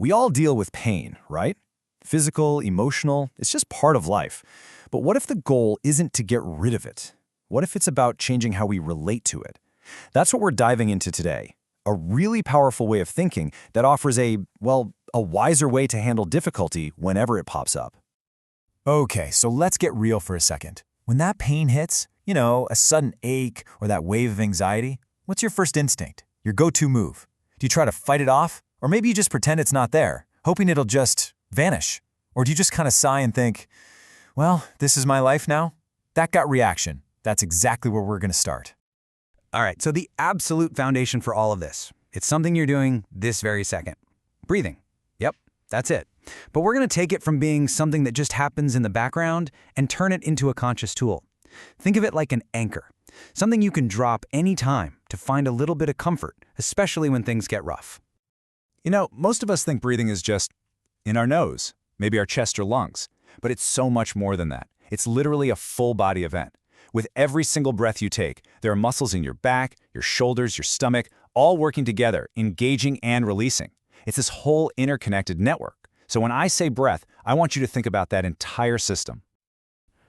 We all deal with pain, right? Physical, emotional, it's just part of life. But what if the goal isn't to get rid of it? What if it's about changing how we relate to it? That's what we're diving into today. A really powerful way of thinking that offers a wiser way to handle difficulty whenever it pops up. Okay, so let's get real for a second. When that pain hits, a sudden ache or that wave of anxiety, what's your first instinct? Your go-to move? Do you try to fight it off? Or maybe you just pretend it's not there, hoping it'll just vanish? Or do you just kind of sigh and think, well, this is my life now? That gut reaction, that's exactly where we're going to start. All right, so the absolute foundation for all of this, it's something you're doing this very second. Breathing. Yep, that's it. But we're going to take it from being something that just happens in the background and turn it into a conscious tool. Think of it like an anchor, something you can drop anytime to find a little bit of comfort, especially when things get rough. Most of us think breathing is just in our nose, maybe our chest or lungs, but it's so much more than that. It's literally a full-body event. With every single breath you take, there are muscles in your back, your shoulders, your stomach, all working together, engaging and releasing. It's this whole interconnected network. So when I say breath, I want you to think about that entire system.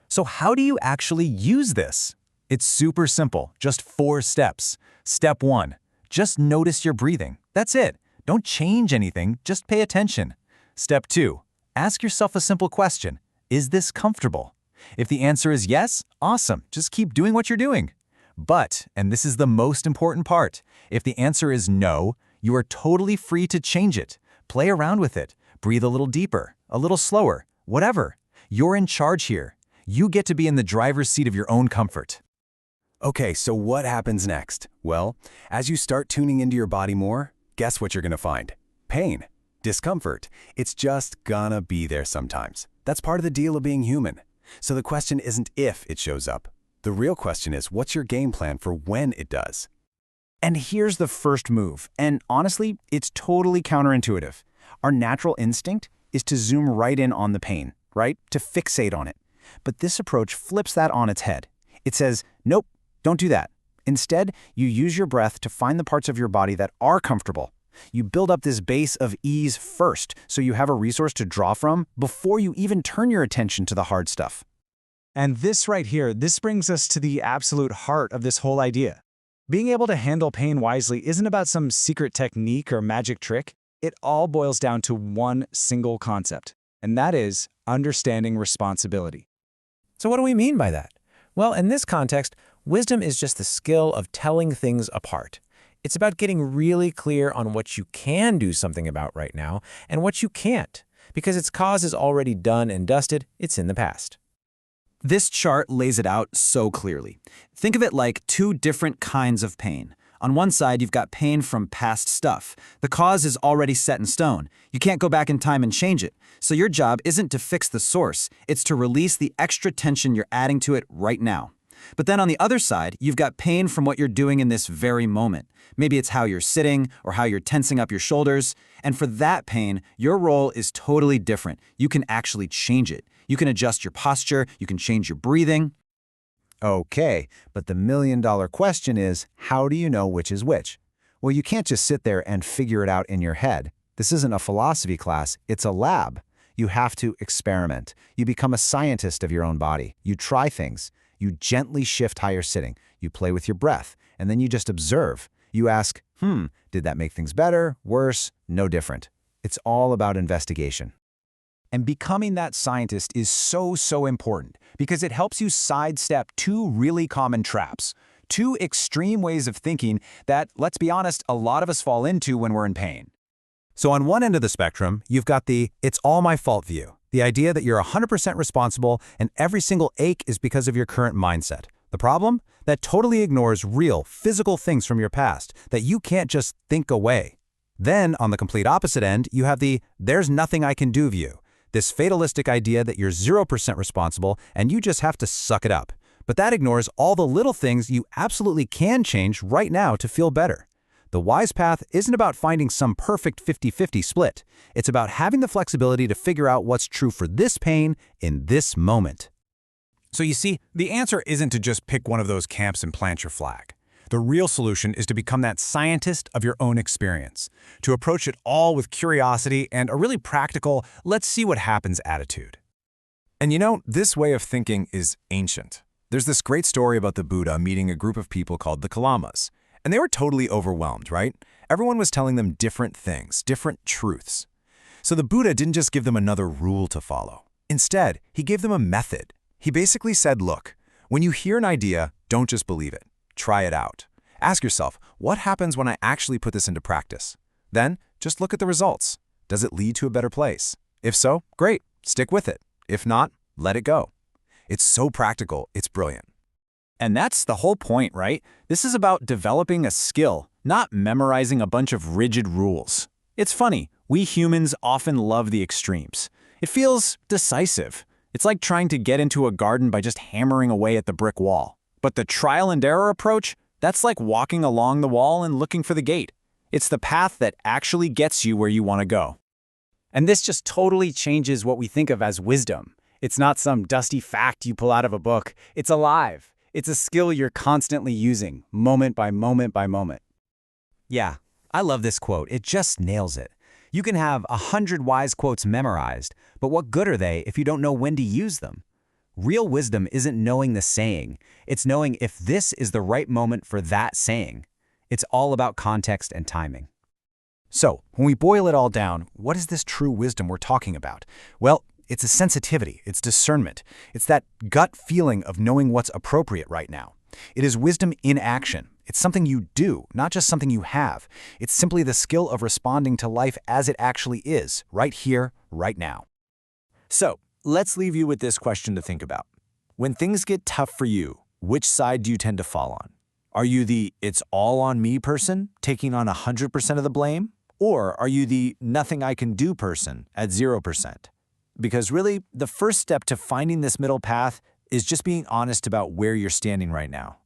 So how do you actually use this? It's super simple, just 4 steps. Step 1, just notice your breathing. That's it. Don't change anything, just pay attention. Step 2, ask yourself a simple question. Is this comfortable? If the answer is yes, awesome, just keep doing what you're doing. But, and this is the most important part, if the answer is no, you are totally free to change it. Play around with it. Breathe a little deeper, a little slower, whatever. You're in charge here. You get to be in the driver's seat of your own comfort. Okay, so what happens next? Well, as you start tuning into your body more, guess what you're going to find? Pain, discomfort. It's just gonna be there sometimes. That's part of the deal of being human. So the question isn't if it shows up. The real question is, what's your game plan for when it does? And here's the first move, and honestly, it's totally counterintuitive. Our natural instinct is to zoom right in on the pain, right? To fixate on it. But this approach flips that on its head. It says, nope, don't do that. Instead, you use your breath to find the parts of your body that are comfortable. You build up this base of ease first, so you have a resource to draw from before you even turn your attention to the hard stuff. And this right here, this brings us to the absolute heart of this whole idea. Being able to handle pain wisely isn't about some secret technique or magic trick. It all boils down to one single concept, and that is understanding responsibility. So what do we mean by that? Well, in this context, wisdom is just the skill of telling things apart. It's about getting really clear on what you can do something about right now and what you can't, because its cause is already done and dusted, it's in the past. This chart lays it out so clearly. Think of it like 2 different kinds of pain. On one side, you've got pain from past stuff. The cause is already set in stone. You can't go back in time and change it. So your job isn't to fix the source, it's to release the extra tension you're adding to it right now. But then on the other side, you've got pain from what you're doing in this very moment. Maybe it's how you're sitting or how you're tensing up your shoulders. And for that pain, your role is totally different. You can actually change it. You can adjust your posture, you can change your breathing. Okay, but the million-dollar question is, how do you know which is which? Well, you can't just sit there and figure it out in your head. This isn't a philosophy class, it's a lab. You have to experiment. You become a scientist of your own body. You try things. You gently shift how you're sitting. You play with your breath, and then you just observe. You ask, did that make things better, worse, no different? It's all about investigation. And becoming that scientist is so important because it helps you sidestep 2 really common traps, 2 extreme ways of thinking that, let's be honest, a lot of us fall into when we're in pain. So on one end of the spectrum, you've got the "it's all my fault" view, the idea that you're 100% responsible and every single ache is because of your current mindset. The problem? That totally ignores real, physical things from your past that you can't just think away. Then, on the complete opposite end, you have the "there's nothing I can do" view. This fatalistic idea that you're 0% responsible and you just have to suck it up. But that ignores all the little things you absolutely can change right now to feel better. The wise path isn't about finding some perfect 50-50 split. It's about having the flexibility to figure out what's true for this pain in this moment. So you see, the answer isn't to just pick one of those camps and plant your flag. The real solution is to become that scientist of your own experience, to approach it all with curiosity and a really practical, let's see what happens attitude. And this way of thinking is ancient. There's this great story about the Buddha meeting a group of people called the Kalamas, and they were totally overwhelmed, right? Everyone was telling them different things, different truths. So the Buddha didn't just give them another rule to follow. Instead, he gave them a method. He basically said, look, when you hear an idea, don't just believe it. Try it out. Ask yourself, what happens when I actually put this into practice? Then, just look at the results. Does it lead to a better place? If so, great, stick with it. If not, let it go. It's so practical, it's brilliant. And that's the whole point, right? This is about developing a skill, not memorizing a bunch of rigid rules. It's funny, we humans often love the extremes. It feels decisive. It's like trying to get into a garden by just hammering away at the brick wall. But the trial and error approach, that's like walking along the wall and looking for the gate. It's the path that actually gets you where you want to go. And this just totally changes what we think of as wisdom. It's not some dusty fact you pull out of a book. It's alive. It's a skill you're constantly using, moment by moment by moment. Yeah, I love this quote. It just nails it. You can have 100 wise quotes memorized, but what good are they if you don't know when to use them? Real wisdom isn't knowing the saying. It's knowing if this is the right moment for that saying. It's all about context and timing. So, when we boil it all down, what is this true wisdom we're talking about? Well, it's a sensitivity, it's discernment, it's that gut feeling of knowing what's appropriate right now. It is wisdom in action. It's something you do, not just something you have. It's simply the skill of responding to life as it actually is, right here, right now. So, let's leave you with this question to think about. When things get tough for you, which side do you tend to fall on? Are you the it's all on me person, taking on 100% of the blame? Or are you the nothing I can do person at 0%? Because really, the first step to finding this middle path is just being honest about where you're standing right now.